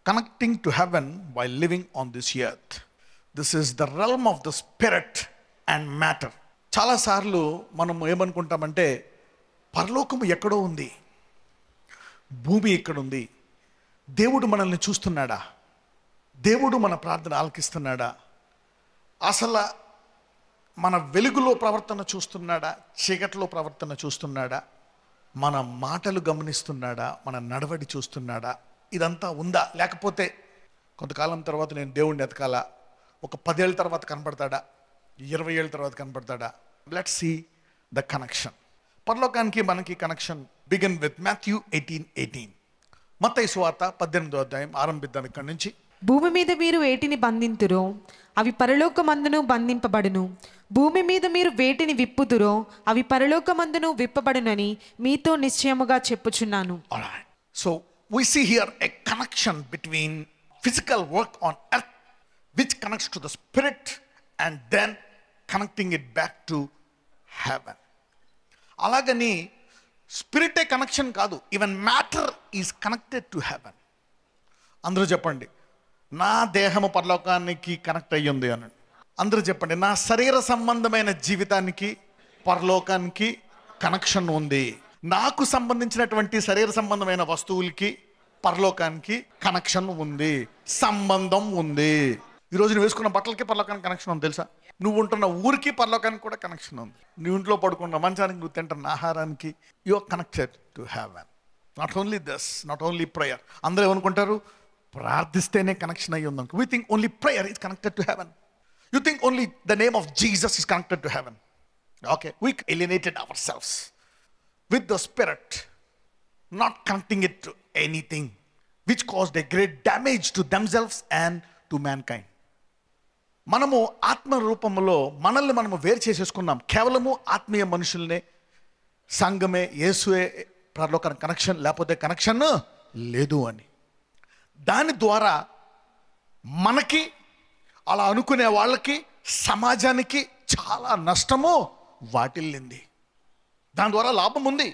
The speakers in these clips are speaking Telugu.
connecting to heaven while living on this earth. This is the realm of the spirit and matter. చాలాసార్లు మనం ఏమనుకుంటామంటే పరలోకము ఎక్కడో ఉంది, భూమి ఎక్కడుంది, దేవుడు మనల్ని చూస్తున్నాడా, దేవుడు మన ప్రార్థన ఆలకిస్తున్నాడా, అసలు మన వెలుగులో ప్రవర్తన చూస్తున్నాడా, చీకటిలో ప్రవర్తన చూస్తున్నాడా, మన మాటలు గమనిస్తున్నాడా, మన నడవడి చూస్తున్నాడా, ఇదంతా ఉందా? లేకపోతే కొంతకాలం తర్వాత నేను దేవుణ్ణి ఎతకాలా, ఒక 10 ఏళ్ళ తర్వాత కనపడతాడా, 20 ఏళ్ళ తర్వాత కనపడతాడా? Let's see the connection. పరలోకానికి మనకి కనెక్షన్ బిగిన్ విత్ మాథ్యూ 18:18. మత్తయి సువార్త 18వ అధ్యాయం ఆరంభిద్దాం ఇక్కడి నుంచి. భూమి మీద మీరు వేటిని బంధింతురో అవి పరలోకమందును బంధింపబడును, భూమి మీద మీరు వేటిని విప్పుదురో అవి పరలోకమందును విప్పబడునని మీతో నిశ్చయముగా చెప్పుచున్నాను. Alright. So we see here a connection between physical work on earth, which connects to the spirit, and then connecting it back to heaven. అలాగని స్పిరిటే కనెక్షన్ కాదు, even matter is connected to haven. అందరూ చెప్పండి, నా దేహము పరలోకానికి కనెక్ట్ అయ్యింది అని. అందరూ చెప్పండి, నా శరీర సంబంధమైన జీవితానికి పరలోకానికి కనెక్షన్ ఉంది. నాకు సంబంధించినటువంటి శరీర సంబంధమైన వస్తువులకి పరలోకానికి కనెక్షన్ ఉంది, సంబంధం ఉంది. ఈరోజు నువ్వు వేసుకున్న బట్టలకి పరలోకానికి కనెక్షన్ ఉంది తెలుసా? నువ్వు ఉంటున్న ఊరికి పరలోకానికి కూడా కనెక్షన్ ఉంది. నువ్వు ఇంట్లో పడుకున్న మంచానికి, నువ్వు తింటున్న ఆహారానికి, you are connected to heaven. Not only this, not only prayer. అందరూ ఏమనుకుంటారు, ప్రార్థిస్తేనే కనెక్షన్ అయ్యి ఉందనుకో. We think only prayer is connected to heaven. You think only the name of Jesus is connected to heaven. Okay, we alienated ourselves with the spirit, not connecting it to anything which caused a great damage to themselves and to mankind. మనము ఆత్మ రూపంలో మనల్ని మనము వేరు చేసేసుకున్నాం. కేవలము ఆత్మీయ మనుషుల్నే, సంఘమే, యేసుయే పరలోకానికి కనెక్షన్, లేకపోతే కనెక్షన్ లేదు అని. దాని ద్వారా మనకి, అలా అనుకునే వాళ్ళకి, సమాజానికి చాలా నష్టము వాటిల్లింది. దాని ద్వారా లాభం ఉంది.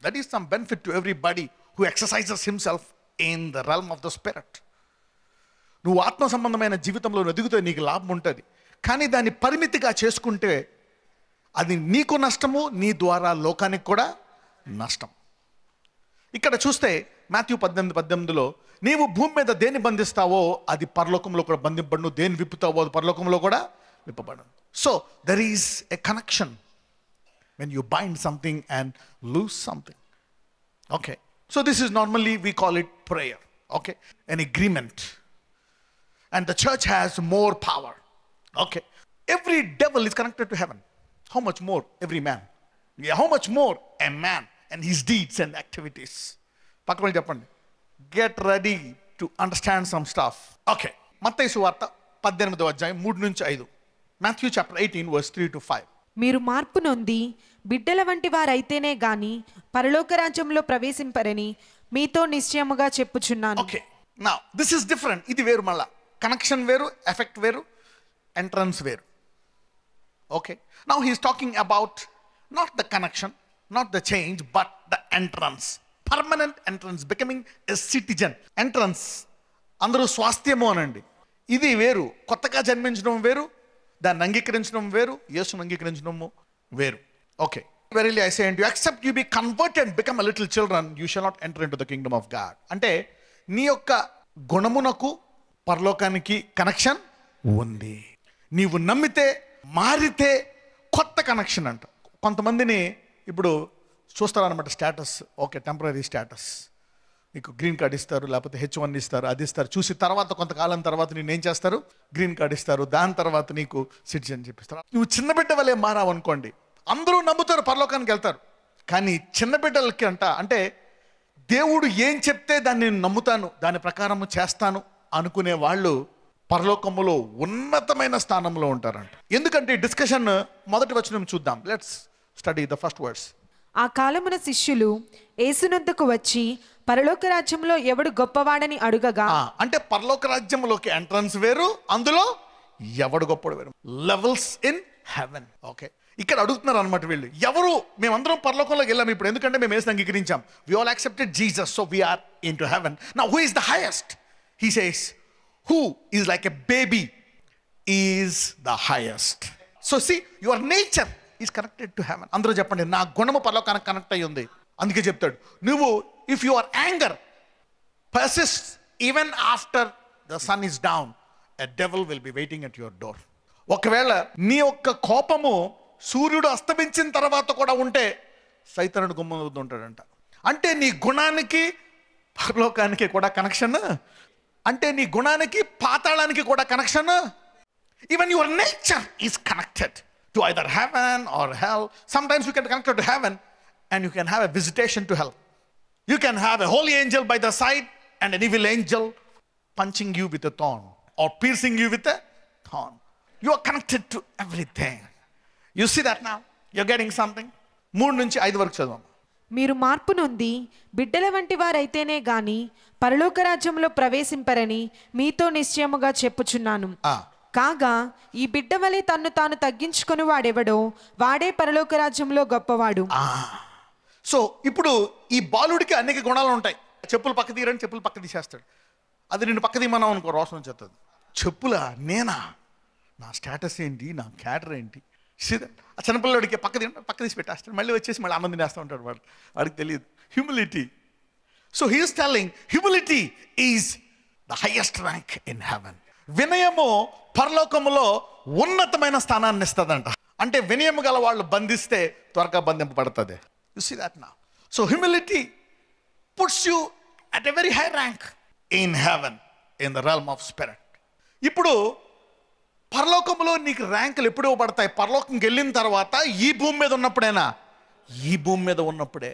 That is some benefit to everybody who exercises himself in the realm of the spirit. నువ్వు ఆత్మ సంబంధమైన జీవితంలో ఎదుగుతే నీకు లాభం ఉంటుంది. కానీ దాన్ని పరిమితిగా చేసుకుంటే అది నీకు నష్టము, నీ ద్వారా లోకానికి కూడా నష్టం. ఇక్కడ చూస్తే మాథ్యూ 18:18లో నీవు భూమి మీద దేన్ని బంధిస్తావో అది పరలోకంలో కూడా బంధింపబడును, దేన్ని విప్పుతావో అది పరలోకంలో కూడా విప్పబడును. So there is a connection when you bind something and loose something. Okay, so this is normally we call it prayer. Okay, an agreement, and the church has more power. Okay, every devil is connected to heaven. How much more every man? Yeah, how much more a man and his deeds and activities. Pakkavali cheppandi, get ready to understand some stuff. Okay, మత్తయి సువార్త 18వ అధ్యాయం 3-5. Matthew chapter 18 verse 3-5. మీరు మార్పు నొంది బిడ్డల వంటి వారైతేనే గాని పరలోక రాజ్యంలో ప్రవేశింపరని మీతో నిశ్చయముగా చెప్పుచున్నాను. Okay, now this is different. ఇది వేరు, మళ్ళా కనెక్షన్ వేరు, ఎఫెక్ట్ వేరు, ఎంట్రన్స్ వేరు. Okay, now he is talking about not the connection, not the change, but the entrance, permanent entrance, becoming a citizen. Entrance అందరూ స్వాస్థ్యము అనండి, ఇది వేరు. కొత్తగా జన్మించడం వేరు, దాన్ని అంగీకరించడం వేరు, యేసును అంగీకరించడము వేరు. Okay, verily I say unto you, except you be converted and become a little children, you shall not enter into the kingdom of God. అంటే నీ యొక్క గుణమునకు పరలోకానికి కనెక్షన్ ఉంది. నీవు నమ్మితే, మారితే కొత్త కనెక్షన్ అంట. కొంతమందిని ఇప్పుడు చూస్తారనమాట, స్టేటస్. ఓకే, టెంపరీ స్టేటస్, నీకు గ్రీన్ కార్డ్ ఇస్తారు, లేకపోతే H1 ఇస్తారు, అది ఇస్తారు. చూసి తర్వాత కొంతకాలం తర్వాత నేను ఏం చేస్తారు, గ్రీన్ కార్డ్ ఇస్తారు. దాని తర్వాత నీకు సిటిజన్ చెప్పిస్తారు. నువ్వు చిన్న బిడ్డ వల్లే మారావు అనుకోండి, అందరూ నమ్ముతారు, పరలోకానికి వెళ్తారు. కానీ చిన్న బిడ్డలకి అంటే దేవుడు ఏం చెప్తే దాన్ని నేను నమ్ముతాను, దాని ప్రకారము చేస్తాను అనుకునే వాళ్ళు పరలోకములో ఉన్నతమైన స్థానంలో ఉంటారంట. ఎందుకంటే డిస్కషన్ మొదటి వచనం చూద్దాం. Let's study the first words. ఆ కాలమున శిష్యులు యేసునొద్దకు వచ్చి పరలోక రాజ్యంలో ఎవడు గొప్పవాడని అడుగగా, అంటే పరలోక రాజ్యంలోకి ఎంట్రన్స్ వేరు, అందులో ఎవడు గొప్పడు వేరు. Levels in heaven. ఓకే, ఇక్కడ అడుగుతున్నారు అనమాట వీళ్ళు. ఎవరు, మేమందరం పరలోకంలోకి వెళ్ళాం ఇప్పుడు, ఎందుకంటే మేము యేసుని అంగీకరించాం. We all accepted Jesus, so we are into heaven. Now who is the highest? He says, who is like a baby is the highest. So see, your nature is connected to heaven. అందరూ చెప్పండి, నా గుణము పరలోకానికి కనెక్ట్ అయ్యి ఉంది. అందుకే చెప్తాడు, నువ్వు if your anger persists even after the sun is down, a devil will be waiting at your door. ఒకవేళ నీ యొక్క కోపము సూర్యుడు అస్తమించిన తర్వాత కూడా ఉంటే సైతానుడు గుమ్మవుతుంటాడంట. అంటే నీ గుణానికి పరలోకానికి కూడా కనెక్షన్, అంటే నీ గుణానికి పాతాళానికి కూడా connection. Even your nature is connected to either heaven or hell. Sometimes you can connect to heaven and you can have a visitation to hell. You can have a holy angel by the side and an evil angel punching you with a thorn or piercing you with a thorn. You are connected to everything. You see that now? You're getting something? 3 నుంచి 5 వరకు చదవం. మీరు మార్పు నొంది బిడ్డల వంటి వారైతేనే గాని పరలోక రాజ్యంలో ప్రవేశింపరని మీతో నిశ్చయముగా చెప్పుచున్నాను. కాగా ఈ బిడ్డ వలె తన్ను తాను తగ్గించుకొని వాడెవడో వాడే పరలోక రాజ్యంలో గొప్పవాడు. సో ఇప్పుడు ఈ బాలుడికి అనేక గుణాలు ఉంటాయి. చెప్పులు పక్క తీయరని చెప్పులు పక్క తీసేస్తాడు. అది నిన్ను పక్క తీయమన్నావు అనుకో, రోషం వచ్చేస్తుంది. చెప్పులా నేనా, నా స్టేటస్ ఏంటి, నా క్యాటర్ ఏంటి. ఆ చిన్నపిల్లడికి పక్క తీసి పెట్టేస్తాడు, మళ్ళీ వచ్చేసి మళ్ళీ అన్నం తినేస్తూ ఉంటాడు. వాడికి తెలియదు humility. So he is telling humility is the highest rank in haven. వినయము పరలోకములో ఉన్నతమైన స్థానాన్ని ఇస్తుందంట. అంటే వినయము గల వాళ్ళు బంధిస్తే త్వరగా బంధింపబడుతుంది. You see that now. So humility puts you at a very high rank in heaven, in the realm of spirit. ఇప్పుడు పరలోకంలో నీకు ర్యాంకులు ఎప్పుడు ఇవ్వబడతాయి? పరలోకంకి వెళ్ళిన తర్వాత ఈ భూమి మీద ఉన్నప్పుడేనా? ఈ భూమి మీద ఉన్నప్పుడే,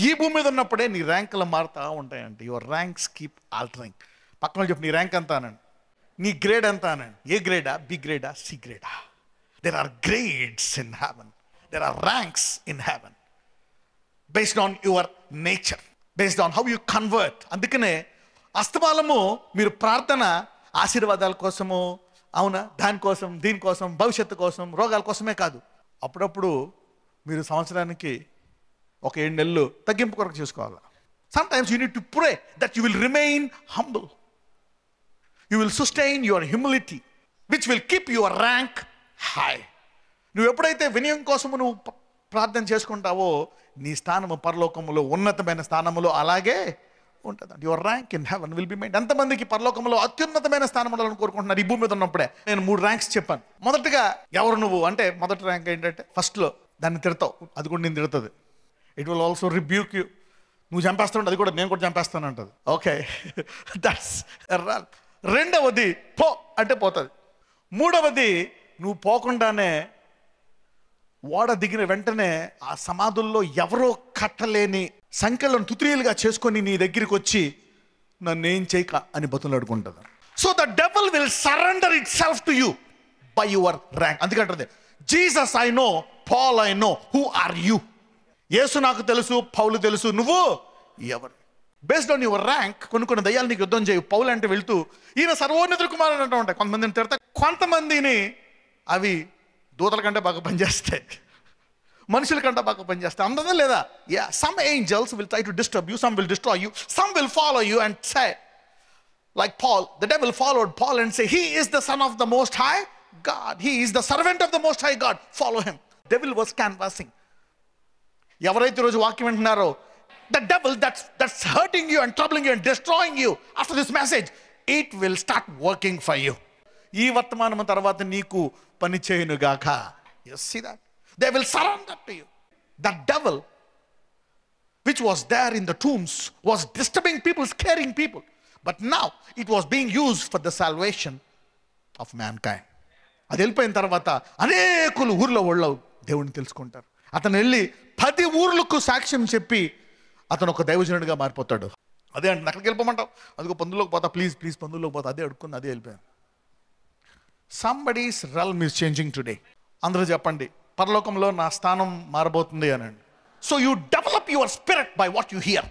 ఈ భూమి మీద ఉన్నప్పుడే నీ ర్యాంకులు మారుతూ ఉంటాయండి. Your ranks keep altering. పక్కన చెప్పు, నీ ర్యాంక్ ఎంత అనండి, నీ గ్రేడ్ ఎంత అనండి. ఏ గ్రేడా, బి గ్రేడా, సి గ్రేడా? There are grades in heaven, there are ranks in heaven based on your nature, based on how you convert. అందుకనే అస్తమానము మీరు ప్రార్థన ఆశీర్వాదాల కోసము, అవునా, దానికోసం, దీనికోసం, భవిష్యత్తు కోసం, రోగాల కోసమే కాదు. అప్పుడప్పుడు మీరు సంవత్సరానికి ఒక 7 నెలలు తగ్గింపు కొరకు చేసుకోవాలి. Sometimes you need to pray that you will remain humble. You will sustain your humility, which will keep your rank high. నువ్వు ఎప్పుడైతే వినయం కోసము నువ్వు ప్రార్థన చేసుకుంటావో నీ స్థానము పరలోకములో ఉన్నతమైన స్థానములో అలాగే ఉంటుంది. Your rank in haven will be main. ఎంతమందికి పరలోకంలో అత్యున్నతమైన స్థానంలో కోరుకుంటున్నారు ఈ భూమి మీద ఉన్నప్పుడే? నేను 3 ర్యాంక్స్ చెప్పాను. మొదటిగా ఎవరు నువ్వు అంటే, మొదటి ర్యాంక్ ఏంటంటే ఫస్ట్లో దాన్ని తిడతావు, అది కూడా నేను తిడుతుంది. It will also rebuke you. నువ్వు చంపేస్తావు, అది కూడా నేను కూడా చంపేస్తాను అంటది. Okay, that's rank. రెండవది పో అంటే పోతుంది. మూడవది నువ్వు పోకుండానే ఓడ దిగిన వెంటనే ఆ సమాధుల్లో ఎవరో కట్టలేని సంఖ్యలను తుత్రీలుగా చేసుకొని నీ దగ్గరికి వచ్చి నన్నేం చేయక అని బతులాడుకుంటుంది. So the devil will surrender itself to you by your rank. అందుకంటే Jesus I know, Paul I know, who are you? యేసు నాకు తెలుసు, పౌలు తెలుసు, నువ్వు ఎవరు? బేస్డ్ ఆన్ యువర్ ర్యాంక్ కొన్ని దయ్యాలు నీకు యుద్ధం చేయవు. పౌలు అంటే వెళ్తూ ఈయన సర్వోన్నత కుమారుడు అంటూ ఉంటాయి. కొంతమందిని తిడతా, కొంతమందిని అవి దూతల కంటే బాగా పనిచేస్తాయి, మనుషుల కంటే బాగా పనిచేస్తాయి. అందదా లేదా? Yeah, some angels will try to disturb you, some will destroy you, some will follow you and say like Paul, the devil followed Paul and say he is the son of the most high God, he is the servant of the most high God, follow him. Devil was canvassing. ఎవరైతే రోజు వాక్యం వింటున్నారో, the devil that's hurting you and troubling you and destroying you after this message, it will start working for you. ఈ వర్తమానం తర్వాత నీకు పని చేయను గాక. You see that? They will surrender to you. That devil which was there in the tombs was disturbing people, scaring people, but now it was being used for the salvation of mankind. అది వెళ్ళిపోయిన తర్వాత అనేకులు ఊర్లో వాళ్ళు దేవుడిని తెలుసుకుంటారు. అతను వెళ్ళి 10 ఊర్లకు సాక్ష్యం చెప్పి అతను ఒక దైవజనుడిగా మారిపోతాడు. అదే అంటే అక్కడికి వెళ్ళిపోమంటావు, అదిగో పందులోకి పోతా, ప్లీజ్ పందులోకి పోతా, అదే అడుక్కుని అదే వెళ్ళిపోయాను. Somebody's realm is changing today. అందరూ చెప్పండి, పరలోకంలో నా స్థానం మారబోతుంది అనండి. So you develop your spirit by what you hear.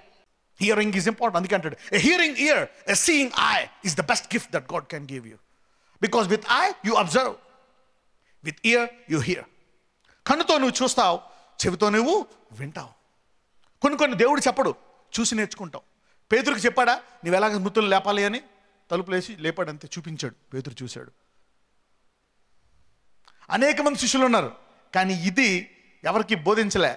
Hearing is important. అందుకే అంటాడు, a hearing ear, a seeing eye is the best gift that God can give you. Because with eye you observe, with ear you hear. కన్నుతో నువ్వు చూస్తావు, చెవితో నువ్వు వింటావు. కొన్ని దేవుడు చెప్పడు, చూసి నేర్చుకుంటావు. పేతురుకి చెప్పాడా నువ్వు ఎలాగ మృతులు లేపాలి అని? తలుపులు వేసి లేపాడు, అంతే, చూపించాడు. పేతురు చూశాడు. అనేక మంది శిష్యులు ఉన్నారు, కానీ ఇది ఎవరికి బోధించలే,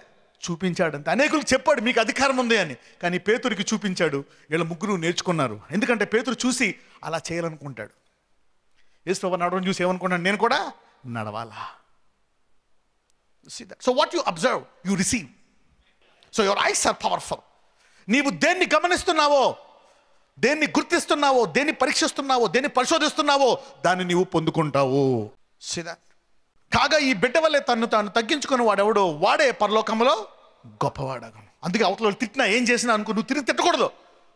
చూపించాడంతే. అనేకులకు చెప్పాడు మీకు అధికారం ఉంది అని, కానీ పేతురికి చూపించాడు. వీళ్ళ ముగ్గురు నేర్చుకున్నారు. ఎందుకంటే పేతురు చూసి అలా చేయాలనుకుంటాడు. యేసు ప్రభువు నడవడం చూసి ఏమనుకున్నాడు? నేను కూడా నడవాలా. So what you observe you receive. So your eyes are powerful. నీవు దేన్ని గమనిస్తున్నావో, దేన్ని గుర్తిస్తున్నావో, దేన్ని పరీక్షిస్తున్నావో, దేన్ని పరిశోధిస్తున్నావో దాన్ని నీవు పొందుకుంటావు. See that? కాగా ఈ బిడ్డ వల్లే తను తాను తగ్గించుకుని వాడెవడో వాడే పరలోకంలో గొప్పవాడగను. అందుకే అవతల తిట్టినా ఏం చేసినా అనుకో, నువ్వు తిరిగి తిట్టకూడదు.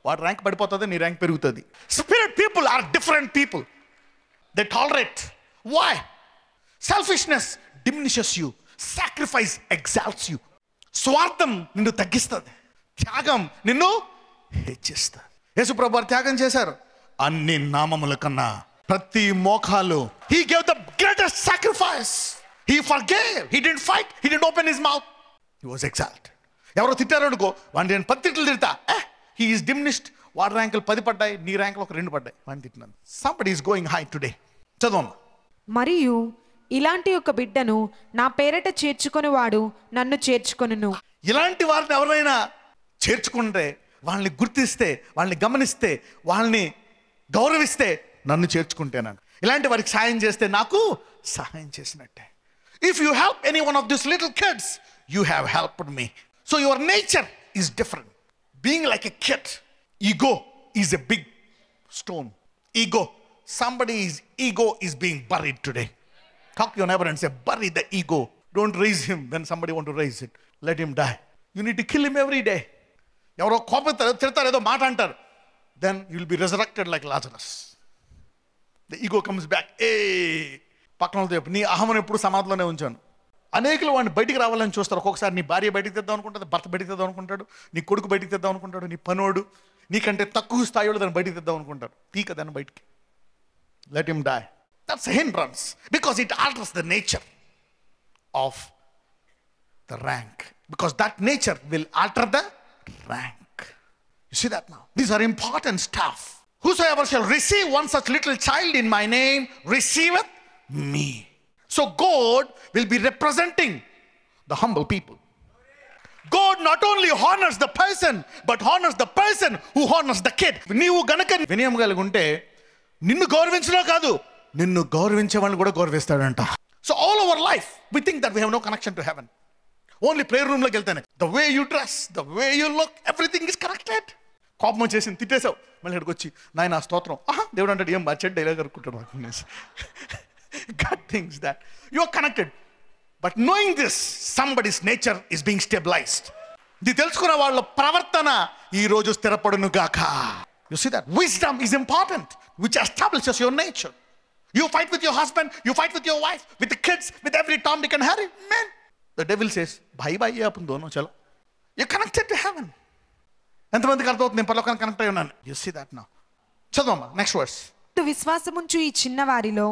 వాడు ర్యాంక్ పడిపోతుంది, నీ ర్యాంక్ పెరుగుతుంది. Spirit people are different people. They tolerate. Why? Selfishness diminishes you, sacrifice exalts you. స్వార్థం నిన్ను తగ్గిస్తుంది, త్యాగం నిన్ను హెచ్చిస్తుంది. యేసు ప్రభు వారు త్యాగం చేశారు. అన్ని నామముల కన్నా ప్రతి మోకాలు. He gave the greatest sacrifice. He forgave. He didn't fight. He didn't open his mouth. He was exalted. ఎవరో తిట్టారు అనుకో, వాడిని నేను 10 తిట్లు తిడతా, he is diminished. వాడి ర్యాంకులు 10 పడ్డాయి, నీ ర్యాంకులు ఒక 2 పడ్డాయి. వాడిని తిట్టినాను. Somebody is going high today. చదవమ్మా. మరియు ఇలాంటి ఒక బిడ్డను నా పేరట చేర్చుకొని వాడు నన్ను చేర్చుకొనును. ఇలాంటి వారిని ఎవరైనా చేర్చుకుంటే, వాళ్ళని గుర్తిస్తే, వాళ్ళని గమనిస్తే, వాళ్ళని గౌరవిస్తే నన్ను చేర్చుకుంటేనాను. ఇలాంటి వారికి సాయం చేస్తే నాకు సహాయం చేసినట్టే. If you help any one of this little kids, you have helped me. So your nature is different. Being like a kid, ego is a big stone. Ego, somebody's ego is being buried today. Talk to your neighbor and say, bury the ego. Don't raise him when somebody want to raise it. Let him die. You need to kill him every day. ఎవరో కోపడతారు, తిడతారు, ఏదో మాట అంటారు, then you will be resurrected like Lazarus. The ego comes back. పక్కన చెప్పు, నీ అహమను ఎప్పుడు సమాధిలోనే ఉంచాను. అనేకులు వాడిని బయటికి రావాలని చూస్తారు. ఒక్కొక్కసారి నీ భార్య బయటికి తెద్దాం అనుకుంటుంది, భర్త బయటికి తెద్దాం అనుకుంటాడు, నీ కొడుకు బయటికి తెద్దాం అనుకుంటాడు, నీ పనోడు, నీకంటే తక్కువ స్థాయిలో దాన్ని బయటికి తెద్దాం అనుకుంటారు. తీక దాన్ని బయటికి. Let him die. That's a hindrance because it alters the nature of the rank. Because that nature will alter the rank. You see that now? These are important stuff. Whosoever shall receive one such little child in my name receiveth me. So God will be representing the humble people. God not only honors the person, but honors the person who honors the kid. నీవు గనక వినయం కలిగి ఉంటే నిన్ను గౌరవించడం కాదు, నిన్ను గౌరవించే వాళ్ళని కూడా గౌరవిస్తాడంట. So all over life we think that we have no connection to heaven. Only prayer రూమ్లోకి వెళ్తేనే the way you dress, the way you look, everything is connected. కోపం చేసింది, తిట్టేసావు, మళ్ళీ ఇక్కడికి వచ్చి నాయన స్తోత్రం, దేవుడు అంటాడు ఏం చెడ్డ డైలాగ్ అనుకుంటాడు. God thinks that you are connected. But knowing this, somebody's nature is being stabilized. ఇది తెలుసుకున్న వాళ్ళ ప్రవర్తన ఈ రోజు స్థిరపడును గాక. You see that? Wisdom is important, which establishes your nature. You fight with your husband, you fight with your wife, with the kids, with every Tom, Dick and Harry. Man, the devil says, bye bye apun dono chalo. You're connected to heaven. ఎంతమందికి అర్థమవుతుంది నేను పరలోకానికి కనెక్ట్ అయి ఉన్నాను? You see that now. చదవమ్మా నెక్స్ట్ వర్స్. విశ్వాసముంచు ఈ చిన్న వారిలో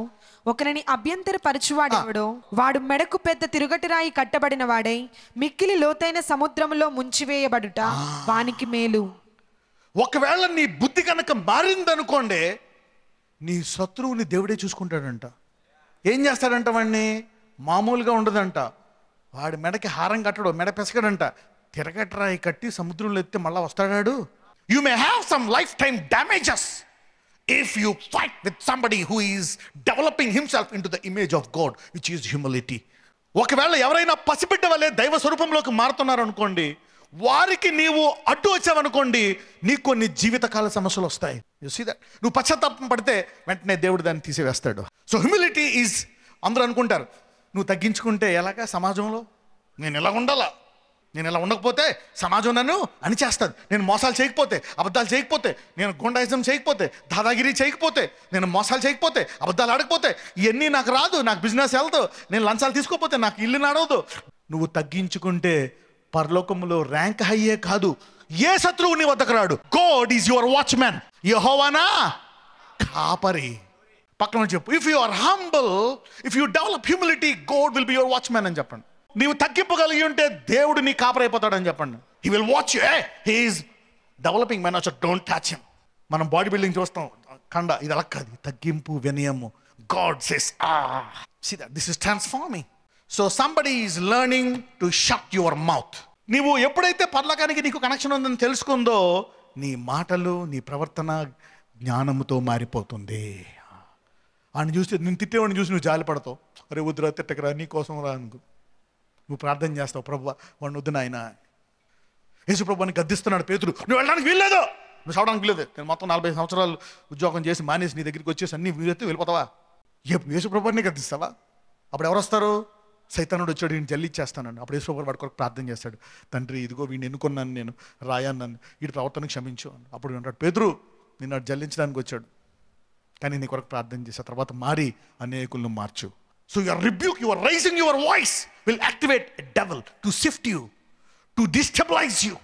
ఒకరిని అభ్యంతర పరచువాడెవడో వాడు మెడకు పెద్ద తిరుగటిరాయి కట్టబడిన వాడై మిక్కిలి లోతైన సముద్రములో ముంచివేయబడుట వానికి మేలు. ఒకవేళ నీ బుద్ధి కనుక మారిందనుకోండి, నీ శత్రువుని దేవుడే చూసుకుంటాడంట. ఏం చేస్తాడంట? వాడిని మామూలుగా ఉండదంట. వాడి మెడకి హారం కట్టడు, మెడ పెసకడంట. తిరగట్రాయి కట్టి సముద్రంలో ఎత్తే మళ్ళా వస్తాడాడు. You may have some lifetime damages if you fight with somebody who is developing himself into the image of God, which is humility. ఒకవేళ ఎవరైనా పసిబిడ్డ వలె దైవ స్వరూపంలోకి మారుతున్నారు అనుకోండి, వారికి నీవు అడ్డు వచ్చావనుకోండి, నీకు కొన్ని జీవితకాల సమస్యలు వస్తాయి. You see that? నువ్వు పశ్చాత్తాపం పడితే వెంటనే దేవుడు దాన్ని తీసివేస్తాడు. సో హ్యూమిలిటీ ఈజ్, అందరూ అనుకుంటారు నువ్వు తగ్గించుకుంటే ఎలాగా సమాజంలో నేను ఎలా ఉండాలా, నేను ఇలా ఉండకపోతే సమాజం నన్ను అణిచేస్తుంది, నేను మోసాలు చేయకపోతే, అబద్ధాలు చేయకపోతే, నేను గుండాయిజం చేయకపోతే, దాదాగిరి చేయకపోతే, నేను మోసాలు చేయకపోతే, అబద్ధాలు ఆడకపోతే, ఇవన్నీ నాకు రాదు, నాకు బిజినెస్ వెళ్తూ, నేను లంచాలు తీసుకోకపోతే నాకు ఇల్లు నడవదు. నువ్వు తగ్గించుకుంటే పరలోకంలో ర్యాంక్ హైయే కాదు, ఏ శత్రువు నీ వద్దకు రాడు. God is your watchman. యెహోవానా కాపరి. పక్కన చెప్పు, if you are humble, if you develop humility, God will be your watchman అని చెప్పండి. నీవు తగ్గింపగలిగి ఉంటే దేవుడు నీ కాపరైపోతాడని చెప్పండి. He will watch you. He is developing man వచ్చి డోంట్ టచ్ హిమ్. మనం బాడీ బిల్డింగ్ చూస్తాం, కండ, ఇది అలా కాదు, తగ్గింపు, వినయము. God says see that this is transforming. So somebody is learning to shut your mouth. నీవు ఎప్పుడైతే పరలోకానికి నీకు కనెక్షన్ ఉందని తెలుసుకుందో, నీ మాటలు, నీ ప్రవర్తన జ్ఞానముతో మారిపోతుంది. ఆయన చూస్తే నేను తిట్టేవాడిని చూసి నువ్వు జాలి పడతావు, అరే వద్దురా తిట్టకరా, నీ కోసం రా అనుకో. నువ్వు ప్రార్థన చేస్తావు, ప్రభువా వాడిని వద్దు నాయన. యేసు ప్రభువాని గద్దిస్తున్నాడు పేతురు, నువ్వు వెళ్ళడానికి వీల్లేదు, నువ్వు చదవడానికి వీల్లేదు. నేను మొత్తం 40 సంవత్సరాలు ఉద్యోగం చేసి మానేసి నీ దగ్గరికి వచ్చేసి అన్ని వీలెత్తి వెళ్ళిపోతావా? యేసు ప్రభువాన్ని గద్దిస్తావా? అప్పుడు ఎవరు వస్తారు? సైతానుడు వచ్చాడు, వీడిని జల్లిచ్చేస్తానండి. అప్పుడు యేసు ప్రభు వాడి కొరకు ప్రార్థన చేస్తాడు, తండ్రి ఇదిగో వీడిని ఎన్నుకున్నాను నేను, రాయన్నాను, వీడి ప్రవర్తనకు క్షమించు అని. అప్పుడు అంటాడు, పేతురు నిన్ను జల్లించడానికి వచ్చాడు, కానీ నీ కొరకు ప్రార్థన చేసిన తర్వాత మారి అనేకులను మార్చు. So your rebuke, your raising your voice will activate a devil to sift you, to destabilize you.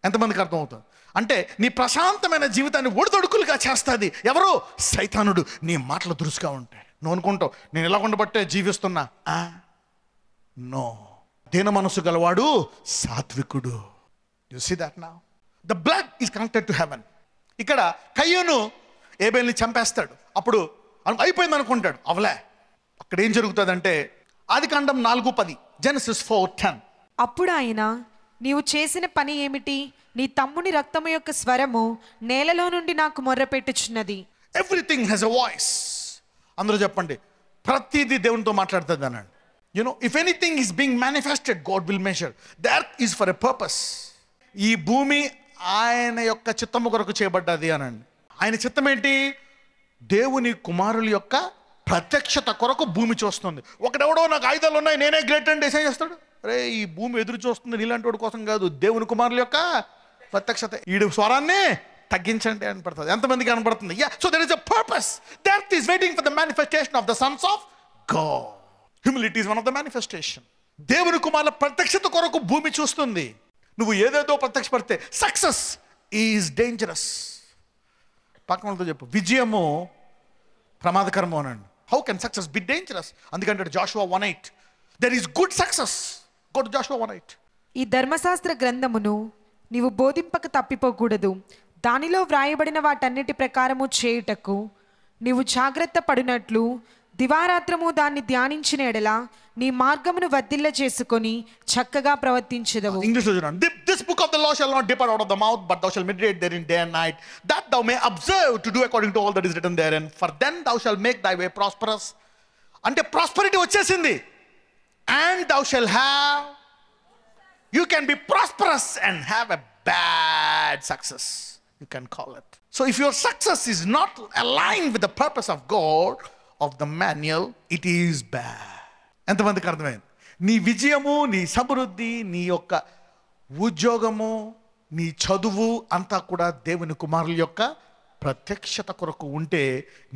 ఎంతమందికి అర్థమవుతుంది? అంటే నీ ప్రశాంతమైన జీవితాన్ని ఒడిదొడుకులుగా చేస్తుంది ఎవరు? సైతానుడు. నీ మాటలు దురుసుగా ఉంటాయి. నువ్వు అనుకుంటావు నేను ఇలా ఉండబట్టే జీవిస్తున్నా. నో, దీన మనసు గలవాడు సాత్వికుడు. You see that now the blood is connected to heaven. ఇక్కడ కయ్యూను ఏబేల్ని చంపేస్తాడు, అప్పుడు అయిపోయింది అనుకుంటాడు, అవలే. అక్కడ ఏం జరుగుతుందంటే ఆదికాండం 4:10, జెనసిస్ 4:10. అప్పుడు ఆయన, నీవు చేసిన పని ఏమిటి? నీ తమ్ముని రక్తము యొక్క స్వరము నేలలో నుండి నాకు మొర్రపెట్టుచున్నది. Everything has a voice. అందరూ చెప్పండి, ప్రతిదీ దేవునితో మాట్లాడుతుంది అన్నాడు. You know if anything is being manifested, God will measure. The earth is for a purpose. ఈ భూమి ఆయన యొక్క చిత్తము కొరకు చేయబడ్డది అనండి. ఆయన చిత్తం ఏంటి? దేవుని కుమారుల యొక్క ప్రత్యక్షత కొరకు భూమి చూస్తుంది. ఒకడెవడో నాకు ఆయుధాలు ఉన్నాయి, నేనే గ్రేట్ అండ్ డిసైన్ చేస్తాడు. అరే ఈ భూమి ఎదురు చూస్తుంది నీలాంటి వాడి కోసం కాదు, దేవుని కుమారుల యొక్క ప్రత్యక్షత. ఈడు స్వరాన్ని తగ్గించండి అని పడుతుంది. ఎంతమందికి కనపడుతుంది? So there is a purpose. The earth is waiting for the manifestation of the sons of God. Humility is one of the manifestation. దేవుని కుమారుల ప్రత్యక్షత కొరకు భూమి చూస్తుంది. నువ్వు ఏదేదో ప్రత్యక్షపడితే సక్సెస్ ఈజ్ డేంజరస్. పక్కనతో చెప్పు, విజయము ప్రమాదకరము అనండి. How can success be dangerous? అందుకంటే Joshua 1:8, there is good success. Go to Joshua 1:8. ఈ ధర్మశాస్త్ర గ్రంథమును నీవు బోధింపక తప్పిపోకూడదు. దానిలో వ్రాయబడిన వాటన్నిటి ప్రకారము చేయుటకు నీవు జాగ్రత్త పడినట్లు దివారాత్రము దాన్ని ధ్యానించిన ఎడల నీ మార్గమును వర్ధిల్ల చేసుకొని చక్కగా ప్రవర్తించెదవు. ఇంగ్లీష్ లో చూడండి, this book of the law shall not depart out of the mouth, but thou shalt meditate therein day and night, that thou may observe to do according to all that is written therein, for then thou shalt make thy way prosperous. అంటే ప్రాస్పరిటీ వచ్చేసింది. And thou shalt have, you can be prosperous and have a bad success, you can call it. So if your success is not aligned with the purpose of God of the manual, it is bad. ఎంతమందికి అర్థమైంది? నీ విజయము, నీ సమృద్ధి, నీ యొక్క ఉద్యోగము, నీ చదువు అంతా కూడా దేవుని కుమారుల యొక్క ప్రత్యక్షత కొరకు ఉంటే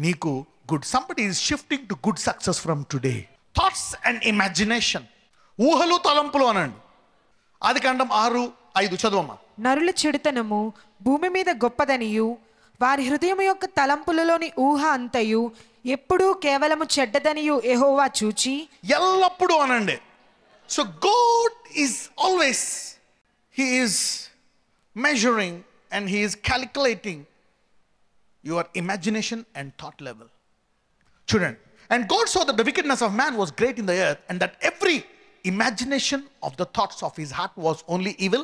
నీకు good. Somebody is shifting to good success from today. Thoughts and imagination, ఊహలు తలంపులు అనండి. ఆదికాండం 6:5 చదువమ్మా. నరుల చెడుతనము భూమి మీద గొప్పదనియు వారి హృదయం యొక్క తలంపులలోని ఊహ అంతయు ఎప్పుడూ కేవలము చెడ్డదనియు యెహోవా చూచి. ఎల్లప్పుడూ అనండి. So God is always, he is measuring and he is calculating your imagination and thought level. చూడండి, and God saw that the wickedness of man was great in the earth, and that every imagination of the thoughts of his heart was only evil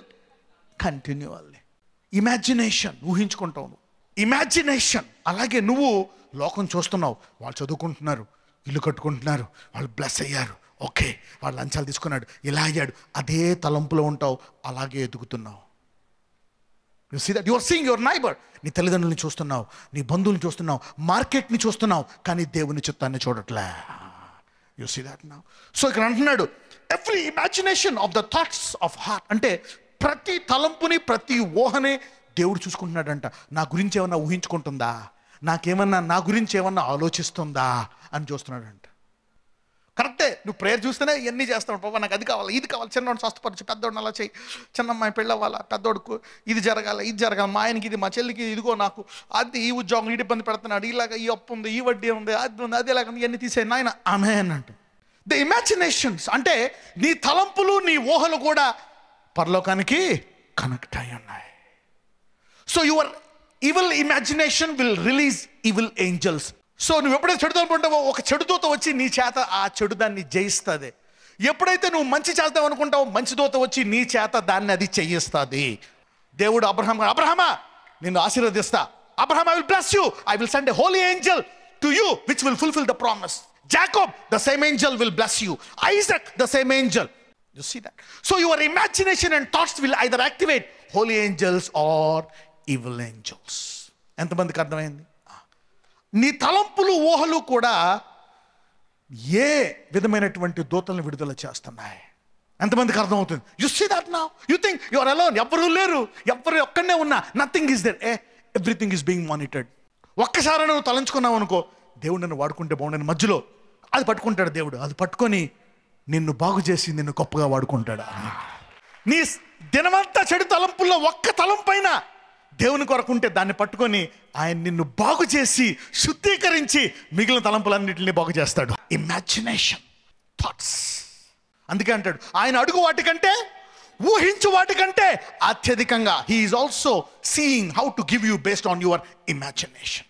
continually. Imagination, ఊహించుకుంటావు. ఇమాజినేషన్. అలాగే నువ్వు లోకం చూస్తున్నావు, వాళ్ళు చదువుకుంటున్నారు, ఇల్లు కట్టుకుంటున్నారు, వాళ్ళు బ్లెస్ అయ్యారు, ఓకే వాళ్ళు లంచాలు తీసుకున్నాడు, ఇలా అయ్యాడు, అదే తలంపులో ఉంటావు, అలాగే ఎదుగుతున్నావు. You see that you are seeing your neighbour. నీ తల్లిదండ్రులని చూస్తున్నావు, నీ బంధువుని చూస్తున్నావు, మార్కెట్ని చూస్తున్నావు, కానీ దేవుని చిత్తాన్ని చూడట్లే. You see that now. So ఇక్కడ అంటున్నాడు every imagination of the thoughts of heart, అంటే ప్రతి తలంపుని, ప్రతి ఊహని దేవుడు చూసుకుంటున్నాడంట. నా గురించి ఏమన్నా ఊహించుకుంటుందా, నాకేమన్నా నా గురించి ఏమన్నా ఆలోచిస్తుందా అని చూస్తున్నాడంట. కరెక్టే, నువ్వు ప్రేయర్ చూస్తేనే ఇవన్నీ చేస్తావు. బాబా నాకు అది కావాలి, ఇది కావాలి, చిన్నవాడు స్వస్థపరచు, పెద్దోడిని అలా చేయి, చిన్నమ్మాయి పెళ్ళవ్వాలా, పెద్దోడుకు ఇది జరగాలి, ఇది జరగాలి, మా ఆయనకి ఇది, మా చెల్లికి ఇదిగో, నాకు అది, ఈ ఉద్యోగం ఈడు ఇబ్బంది పెడుతున్నాడు, ఇలాగ ఈ అప్పు ఉంది, ఈ వడ్డీ ఉంది, అది ఉంది, అది ఎలాగ ఇవన్నీ తీసే నాయన ఆమె అన్నట్టు. ద ఇమాజినేషన్స్ అంటే నీ తలంపులు, నీ ఊహలు కూడా పరలోకానికి కనెక్ట్ అయి ఉన్నాయి. So your evil imagination will release evil angels. So నువ్వు ఎప్పుడైతే చెడు తలంపు ఉంటావో ఒక చెడు దూత వచ్చి నీ చేత ఆ చెడు దాన్ని జయిస్తుంది. ఎప్పుడైతే నువ్వు మంచి చేద్దాం అనుకుంటావో మంచి దూత వచ్చి నీ చేత దాన్ని అది చెయ్యిస్తుంది. దేవుడు అబ్రహామా నిన్ను ఆశీర్వదిస్తా. Abraham, I will bless you, I will send a holy angel to you which will fulfil the promise. Jacob, the same angel will bless you. Isaac, the same angel. You see that? So your imagination and thoughts will either activate holy angels or evil angels. ఎంతమందికి అర్థమైంది? నీ తలంపులు ఊహలు కూడా ఏ విధమైనటువంటి దూతలను విడుదల చేస్తున్నాయి. ఎంతమందికి అర్థమవుతుంది? You see that now. You think you are alone. ఎవ్వరూ లేరు, ఎవ్వరు ఒక్కనే ఉన్నా, nothing is there. Everything is being monitored. ఒక్కసారి నువ్వు తలంచుకున్నావు అనుకో, దేవుడు నన్ను వాడుకుంటే బాగుండని మధ్యలో అది పట్టుకుంటాడు దేవుడు. అది పట్టుకొని నిన్ను బాగు చేసి నిన్ను గొప్పగా వాడుకుంటాడు. నీ దినమంతా చెడు తలంపుల్లో ఒక్క తలంపైన దేవుని కొరకుంటే దాన్ని పట్టుకొని ఆయన నిన్ను బాగు చేసి శుద్ధీకరించి మిగిలిన తలంపులన్నింటినీ బాగు చేస్తాడు. Imagination, thoughts. అందుకే అంటాడు ఆయన అడుగు వాటికంటే ఊహించు వాటికంటే అత్యధికంగా. He is also seeing how to give you based on your imagination.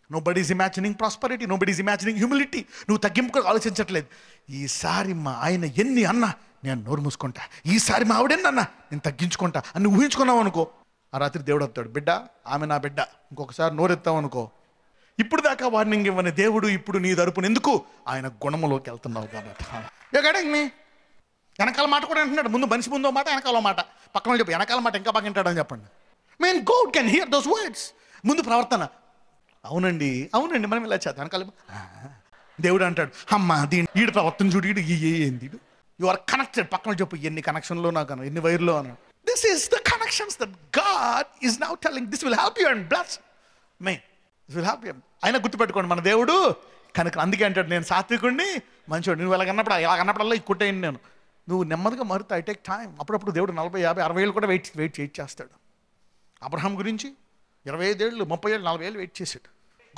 Nobody is imagining prosperity, nobody is imagining humility. నువ్వు తగ్గింపుగా ఆలోచించట్లేదు. ఈసారి మా ఆయన ఎన్ని అన్నా నేను నోరు మూసుకుంటా, ఈసారి మా ఆవిడెన్నన్నా నేను తగ్గించుకుంటా అని ఊహించుకున్నావు అనుకో, ఆ రాత్రి దేవుడు వస్తాడు, బిడ్డ ఆమె నా బిడ్డ, ఇంకొకసారి నోరెత్తావు అనుకో, ఇప్పుడు దాకా వార్నింగ్ ఇవ్వని దేవుడు ఇప్పుడు నీ తరపున ఎందుకు? ఆయన గుణములోకి వెళ్తున్నావు కాబట్టి. మీ వెనకాల మాట కూడా అంటున్నాడు. ముందు మనిషి ముందో మాట, వెనకాల మాట. పక్కన చెప్పు, వెనకాల మాట ఇంకా బాగా వింటాడని చెప్పండి. Mean God can hear those words. ముందు ప్రవర్తన, అవునండి అవునండి మనం ఇలా చేద్దాం. వెనకాల దేవుడు అంటాడు, అమ్మ దీని ఈడు ప్రవర్తన చూడు, ఈడు ఏంది, యు ఆర్ కనెక్టెడ్. పక్కన చెప్పు, ఎన్ని కనెక్షన్లో నాకు ఎన్ని వైర్లో అన్నాడు. This is the connections that God is now telling. This will help you and bless May. This will help you. అయినా గుర్తుపెట్టుకోండి, మన దేవుడు కనుక అందుకే అంటాడు, నేను సాత్వికుడిని మంచివాడు. నువ్వు ఇలాగన్నప్పుడల్లా కొట్టేయండి నేను. నువ్వు నెమ్మదిగా మారుతా. I take time. అప్పుడప్పుడు దేవుడు 40, 50, 60 ఏళ్ళు కూడా వెయిట్ చేస్తాడు. అబ్రహాం గురించి 25 ఏళ్ళు, 30 ఏళ్ళు, 40 ఏళ్ళు వెయిట్ చేశాడు.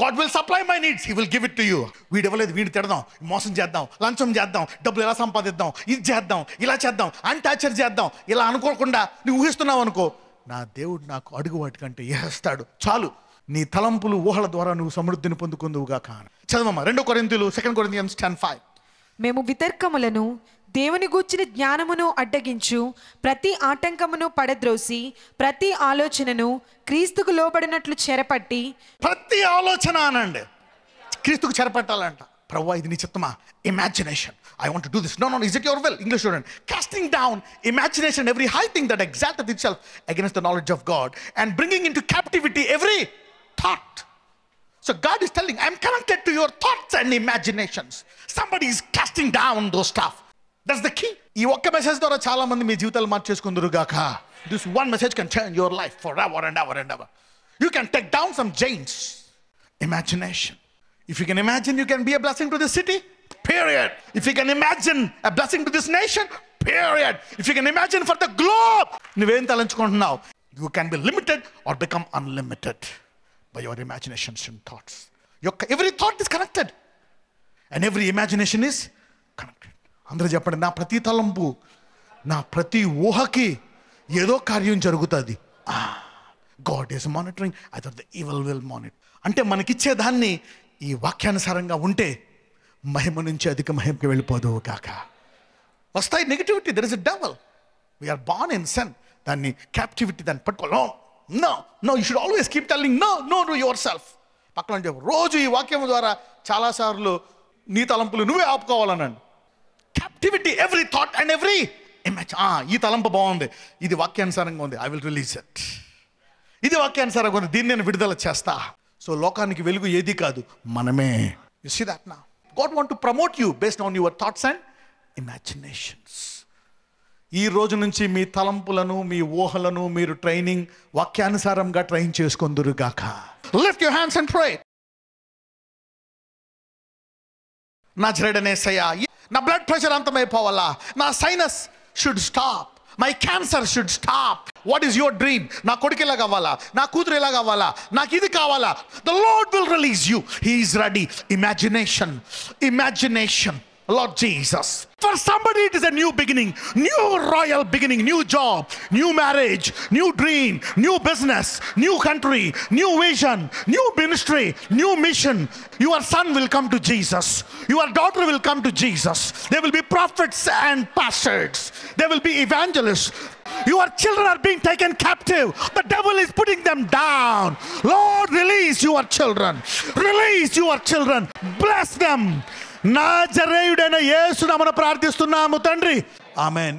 God will supply my needs. He will give it to you. వీడు ఇవ్వలేదు, వీడిని తిడదాం, మోసం చేద్దాం, లంచం చేద్దాం, డబ్బులు ఎలా సంపాదిద్దాం, ఇది చేద్దాం, ఇలా చేద్దాం, అన్టాచర్ చేద్దాం, ఇలా అనుకోకుండా నువ్వు ఊహిస్తున్నావు అనుకో, నా దేవుడు నాకు అడుగు వాటికంటే వేస్తాడు. చాలు, నీ తలంపులు ఊహల ద్వారా నువ్వు సమృద్ధిని పొందుకుందువుగా కాను. చదవమ్మా 2 కొరింథీయులు 2 Corinthians 10:5. మేము వితర్కములను దేవుని గూర్చిన జ్ఞానమును అడ్డగించు ప్రతి ఆటంకమును పడద్రోసి ప్రతి ఆలోచనను క్రీస్తుకు లోబడినట్లు చెరపట్టి. ప్రతి ఆలోచన అనండి క్రీస్తుకు చెరపట్టాలంట. ప్రభువా ఇది నీ చిత్తమా? Imagination, I want to do this. No is it your will? English చూడండి. Casting down imagination every high thing that exalteth itself against the knowledge of God and bringing into captivity every thought. So God is telling, I am connected to your thoughts and imaginations. Somebody is casting down those stuff. That's the key. ఈ ఒక్క మెసేజ్ ద్వారా చాలా మంది మీ జీవితాలు మార్చేసుకుందురుగాక. This one message can change your life forever and ever and ever. You can take down some giants. Imagination. If you can imagine, you can be a blessing to the city. Period. If you can imagine a blessing to this nation. Period. If you can imagine for the globe. నువ్వేం తలంచుకుంటున్నావు? You can be limited or become unlimited by your imaginations and thoughts. Every thought is connected and every imagination is connected. అందరూ చెప్పండి, నా ప్రతి తలంపు, నా ప్రతి ఊహకి ఏదో కార్యం జరుగుతుంది. God is monitoring, either the evil will monitor. అంటే మనకిచ్చే దాన్ని ఈ వాక్యానుసారంగా ఉంటే మహిమ నుంచి అధిక మహిమకి వెళ్ళిపోదు కాక. వస్తాయి negativity, there is a devil. We are born in sin. దాన్ని క్యాప్టివిటీ, దాన్ని పట్టుకో. No, you should always keep telling no to yourself. పక్కన చెప్పు, రోజు ఈ వాక్యం ద్వారా చాలాసార్లు నీ తలంపులు నువ్వే ఆపుకోవాలనండి. Captivity every thought and every image. ఈ తలంపు బాగుంది, ఇది వాక్యానుసారంగా ఉంది, ఐ విల్ రిలీజ్ ఇట్. ఇది వాక్యానుసారంగా ఉంది, దీన్ని నేను విడుదల చేస్తా. సో లోకానికి వెలుగు ఏది కాదు, మనమే. You see that now. God want to promote you based on your thoughts and imaginations. ఈ రోజు నుంచి మీ తలంపులను, మీ ఊహలను మీరు ట్రైనింగ్ వాక్యానుసారంగా ట్రైన్ చేసుకుందురుగాక. Lift your hands and pray. నజరేయుడైన యేసయ్యా, నా బ్లడ్ ప్రెషర్ అంతమైపోవాలా, నా sinus should stop, my cancer should stop. What is your dream? నా కొడుకు ఇలా కావాలా, నా కూతురు ఇలా కావాలా, నాకు ఇది కావాలా. The lord will release you. He is ready. Imagination, Lord Jesus. For somebody, it is a new beginning, new royal beginning, new job, new marriage, new dream, new business, new country, new vision, new ministry, new mission. Your son will come to Jesus. Your daughter will come to Jesus. There will be prophets and pastors. There will be evangelists. Your children are being taken captive. The devil is putting them down. Lord, release your children. Release your children. Bless them. నాజరేయుడైన యేసు నామమున ప్రార్థిస్తున్నాము తండ్రి. ఆమేన్.